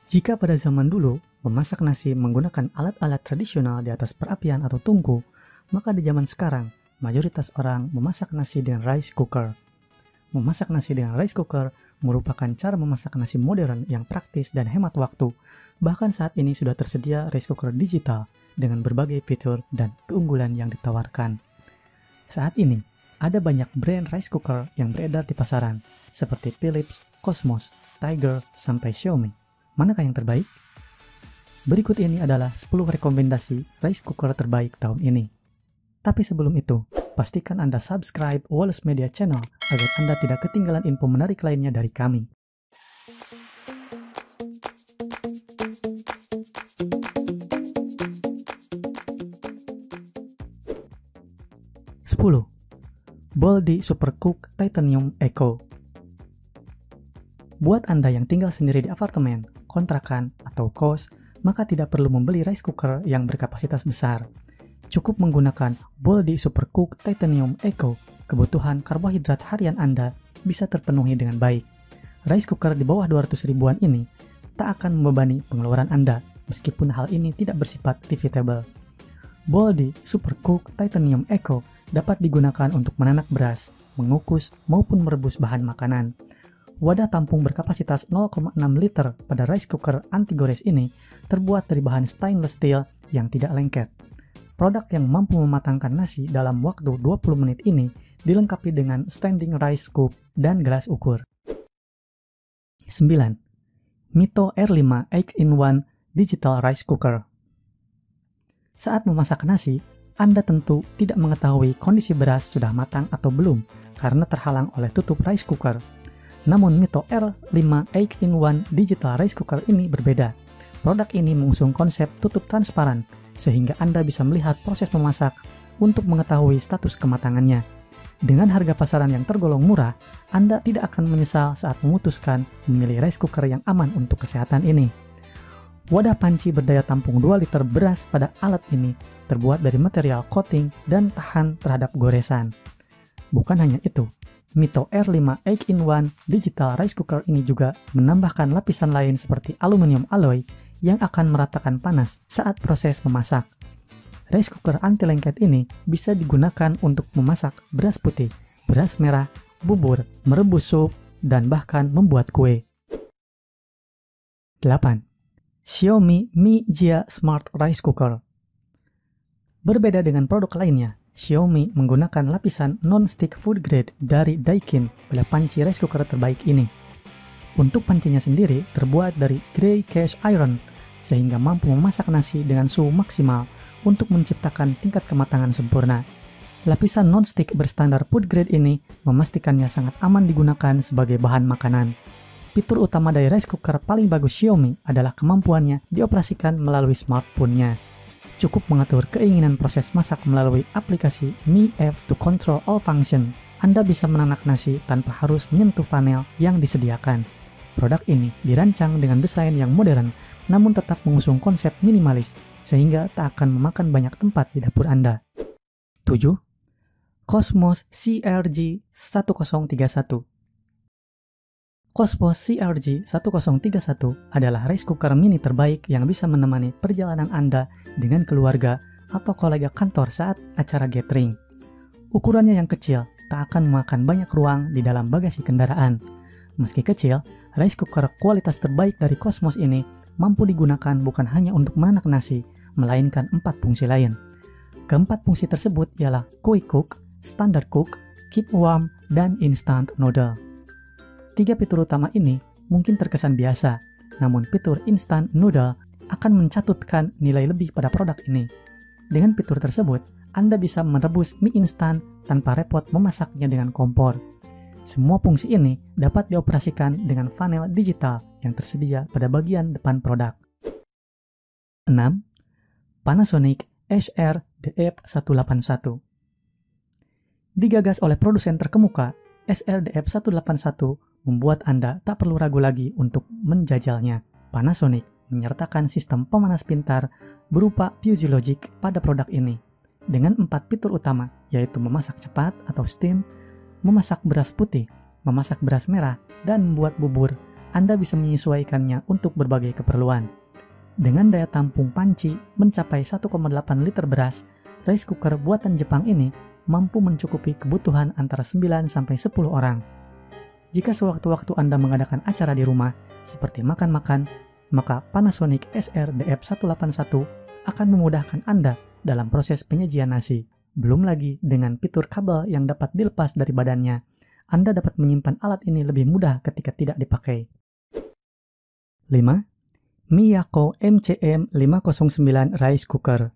Jika pada zaman dulu memasak nasi menggunakan alat-alat tradisional di atas perapian atau tungku, maka di zaman sekarang mayoritas orang memasak nasi dengan rice cooker. Memasak nasi dengan rice cooker merupakan cara memasak nasi modern yang praktis dan hemat waktu. Bahkan saat ini sudah tersedia rice cooker digital dengan berbagai fitur dan keunggulan yang ditawarkan. Saat ini, ada banyak brand rice cooker yang beredar di pasaran, seperti Philips, Cosmos, Tiger, sampai Xiaomi. Manakah yang terbaik? Berikut ini adalah 10 rekomendasi rice cooker terbaik tahun ini. Tapi sebelum itu, pastikan Anda subscribe Wallace Media Channel agar Anda tidak ketinggalan info menarik lainnya dari kami. Boldi Supercook Titanium Eco. Buat Anda yang tinggal sendiri di apartemen, kontrakan, atau kos, maka tidak perlu membeli rice cooker yang berkapasitas besar. Cukup menggunakan Boldi Supercook Titanium Eco, kebutuhan karbohidrat harian Anda bisa terpenuhi dengan baik. Rice cooker di bawah 200 ribuan ini tak akan membebani pengeluaran Anda, meskipun hal ini tidak bersifat repeatable. Boldi Supercook Titanium Eco dapat digunakan untuk menanak beras, mengukus, maupun merebus bahan makanan. Wadah tampung berkapasitas 0,6 liter pada rice cooker anti gores ini terbuat dari bahan stainless steel yang tidak lengket. Produk yang mampu mematangkan nasi dalam waktu 20 menit ini dilengkapi dengan standing rice scoop dan gelas ukur. 9. Mito R5 8-in-1 Digital Rice Cooker. Saat memasak nasi, Anda tentu tidak mengetahui kondisi beras sudah matang atau belum karena terhalang oleh tutup rice cooker. Namun Mito R5 8-in-1 Digital Rice Cooker ini berbeda. Produk ini mengusung konsep tutup transparan, sehingga Anda bisa melihat proses memasak untuk mengetahui status kematangannya. Dengan harga pasaran yang tergolong murah, Anda tidak akan menyesal saat memutuskan memilih rice cooker yang aman untuk kesehatan ini. Wadah panci berdaya tampung 2 liter beras pada alat ini terbuat dari material coating dan tahan terhadap goresan. Bukan hanya itu, Mito R5 8-in-1 Digital Rice Cooker ini juga menambahkan lapisan lain seperti aluminium alloy yang akan meratakan panas saat proses memasak. Rice cooker anti lengket ini bisa digunakan untuk memasak beras putih, beras merah, bubur, merebus sup, dan bahkan membuat kue. 8. Xiaomi Mi Jia Smart Rice Cooker. Berbeda dengan produk lainnya, Xiaomi menggunakan lapisan non-stick food grade dari Daikin pada panci rice cooker terbaik ini. Untuk pancinya sendiri terbuat dari gray cast iron, sehingga mampu memasak nasi dengan suhu maksimal untuk menciptakan tingkat kematangan sempurna. Lapisan non-stick berstandar food grade ini memastikannya sangat aman digunakan sebagai bahan makanan. Fitur utama dari rice cooker paling bagus Xiaomi adalah kemampuannya dioperasikan melalui smartphone-nya. Cukup mengatur keinginan proses masak melalui aplikasi Mi F to control all function. Anda bisa menanak nasi tanpa harus menyentuh panel yang disediakan. Produk ini dirancang dengan desain yang modern, namun tetap mengusung konsep minimalis, sehingga tak akan memakan banyak tempat di dapur Anda. 7. Cosmos CRG 1031. Cosmos CRG 1031 adalah rice cooker mini terbaik yang bisa menemani perjalanan Anda dengan keluarga atau kolega kantor saat acara gathering. Ukurannya yang kecil tak akan memakan banyak ruang di dalam bagasi kendaraan. Meski kecil, rice cooker kualitas terbaik dari Cosmos ini mampu digunakan bukan hanya untuk menanak nasi, melainkan 4 fungsi lain. Keempat fungsi tersebut ialah Quick Cook, Standard Cook, Keep Warm, dan Instant Noodle. 3 fitur utama ini mungkin terkesan biasa, namun fitur Instant Noodle akan mencatutkan nilai lebih pada produk ini. Dengan fitur tersebut, Anda bisa merebus mie instan tanpa repot memasaknya dengan kompor. Semua fungsi ini dapat dioperasikan dengan panel digital yang tersedia pada bagian depan produk. 6. Panasonic SRDF181. Digagas oleh produsen terkemuka, SRDF181 membuat Anda tak perlu ragu lagi untuk menjajalnya. Panasonic menyertakan sistem pemanas pintar berupa Fuse Logic pada produk ini. Dengan 4 fitur utama, yaitu memasak cepat atau steam, memasak beras putih, memasak beras merah, dan membuat bubur, Anda bisa menyesuaikannya untuk berbagai keperluan. Dengan daya tampung panci mencapai 1,8 liter beras, rice cooker buatan Jepang ini mampu mencukupi kebutuhan antara 9 sampai 10 orang. Jika sewaktu-waktu Anda mengadakan acara di rumah, seperti makan-makan, maka Panasonic SR-DF181 akan memudahkan Anda dalam proses penyajian nasi. Belum lagi dengan fitur kabel yang dapat dilepas dari badannya, Anda dapat menyimpan alat ini lebih mudah ketika tidak dipakai. 5. Miyako MCM 509 Rice Cooker.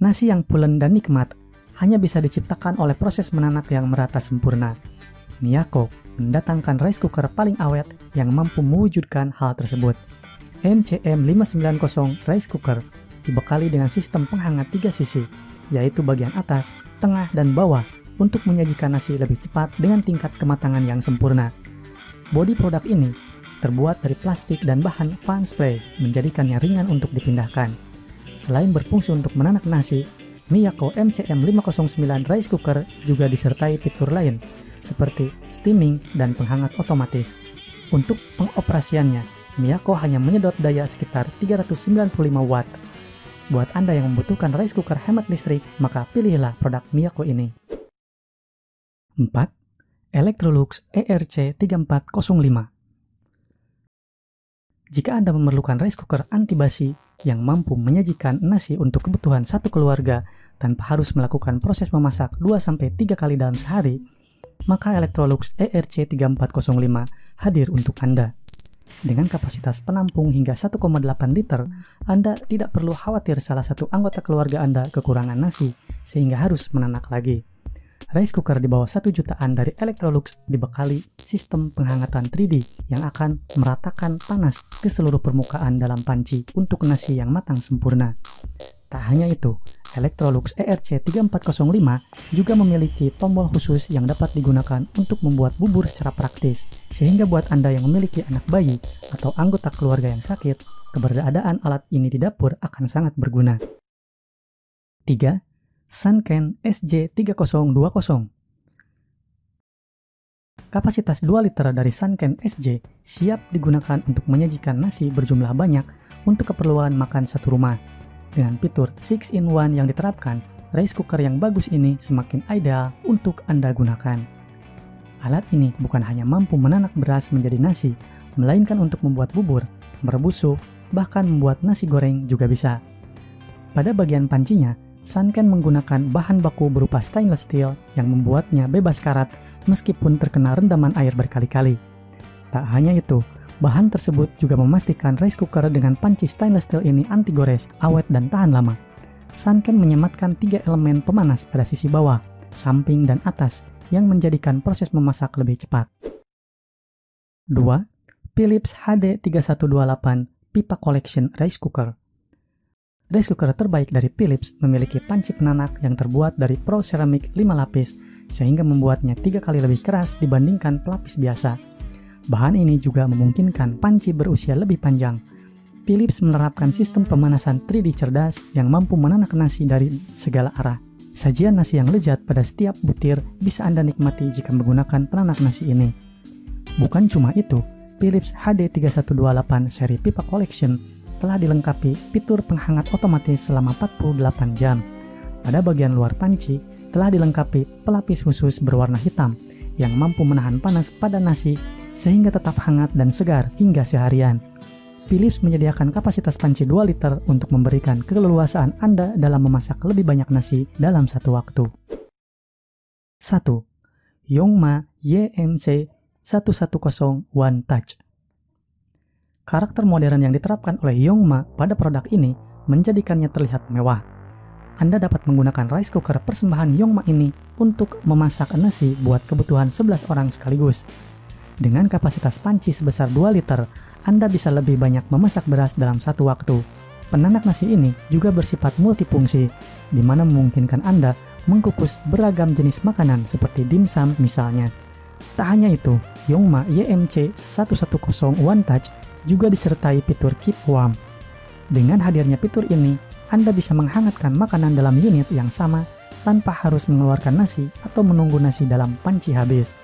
Nasi yang pulen dan nikmat hanya bisa diciptakan oleh proses menanak yang merata sempurna. Miyako mendatangkan rice cooker paling awet yang mampu mewujudkan hal tersebut. MCM 590 Rice Cooker dibekali dengan sistem penghangat 3 sisi, yaitu bagian atas, tengah, dan bawah untuk menyajikan nasi lebih cepat dengan tingkat kematangan yang sempurna. Bodi produk ini terbuat dari plastik dan bahan fan spray, menjadikannya ringan untuk dipindahkan. Selain berfungsi untuk menanak nasi, Miyako MCM 509 Rice Cooker juga disertai fitur lain, seperti steaming dan penghangat otomatis. Untuk pengoperasiannya, Miyako hanya menyedot daya sekitar 395 watt. Buat Anda yang membutuhkan rice cooker hemat listrik, maka pilihlah produk Miyako ini. 4. Electrolux ERC3405. Jika Anda memerlukan rice cooker anti basi yang mampu menyajikan nasi untuk kebutuhan satu keluarga tanpa harus melakukan proses memasak 2-3 kali dalam sehari, maka Electrolux ERC3405 hadir untuk Anda. Dengan kapasitas penampung hingga 1,8 liter, Anda tidak perlu khawatir salah satu anggota keluarga Anda kekurangan nasi sehingga harus menanak lagi. Rice cooker di bawah 1 jutaan dari Electrolux dibekali sistem penghangatan 3D yang akan meratakan panas ke seluruh permukaan dalam panci untuk nasi yang matang sempurna. Tak hanya itu, Electrolux ERC3405 juga memiliki tombol khusus yang dapat digunakan untuk membuat bubur secara praktis, sehingga buat Anda yang memiliki anak bayi atau anggota keluarga yang sakit, keberadaan alat ini di dapur akan sangat berguna. 3. Sanken SJ3020. Kapasitas 2 liter dari Sanken SJ siap digunakan untuk menyajikan nasi berjumlah banyak untuk keperluan makan satu rumah. Dengan fitur 6-in-1 yang diterapkan, rice cooker yang bagus ini semakin ideal untuk Anda gunakan. Alat ini bukan hanya mampu menanak beras menjadi nasi, melainkan untuk membuat bubur, merebus sup, bahkan membuat nasi goreng juga bisa. Pada bagian pancinya, Sanken menggunakan bahan baku berupa stainless steel yang membuatnya bebas karat meskipun terkena rendaman air berkali-kali. Tak hanya itu, bahan tersebut juga memastikan rice cooker dengan panci stainless steel ini anti gores, awet, dan tahan lama. Sanken menyematkan 3 elemen pemanas pada sisi bawah, samping, dan atas yang menjadikan proses memasak lebih cepat. 2. Philips HD3128 Pipa Collection Rice Cooker. Rice cooker terbaik dari Philips memiliki panci penanak yang terbuat dari pro ceramic 5 lapis sehingga membuatnya 3 kali lebih keras dibandingkan pelapis biasa. Bahan ini juga memungkinkan panci berusia lebih panjang. Philips menerapkan sistem pemanasan 3D cerdas yang mampu menanak nasi dari segala arah. Sajian nasi yang lezat pada setiap butir bisa Anda nikmati jika menggunakan penanak nasi ini. Bukan cuma itu, Philips HD3128 seri Pipa Collection telah dilengkapi fitur penghangat otomatis selama 48 jam. Pada bagian luar panci, telah dilengkapi pelapis khusus berwarna hitam yang mampu menahan panas pada nasi sehingga tetap hangat dan segar hingga seharian. Philips menyediakan kapasitas panci 2 liter untuk memberikan keleluasaan Anda dalam memasak lebih banyak nasi dalam satu waktu. 1. Yongma YMC 110 One Touch. Karakter modern yang diterapkan oleh Yongma pada produk ini menjadikannya terlihat mewah. Anda dapat menggunakan rice cooker persembahan Yongma ini untuk memasak nasi buat kebutuhan 11 orang sekaligus. Dengan kapasitas panci sebesar 2 liter, Anda bisa lebih banyak memasak beras dalam satu waktu. Penanak nasi ini juga bersifat multifungsi, di mana memungkinkan Anda mengkukus beragam jenis makanan seperti dimsum misalnya. Tak hanya itu, Yongma YMC 110 One Touch juga disertai fitur Keep Warm. Dengan hadirnya fitur ini, Anda bisa menghangatkan makanan dalam unit yang sama tanpa harus mengeluarkan nasi atau menunggu nasi dalam panci habis.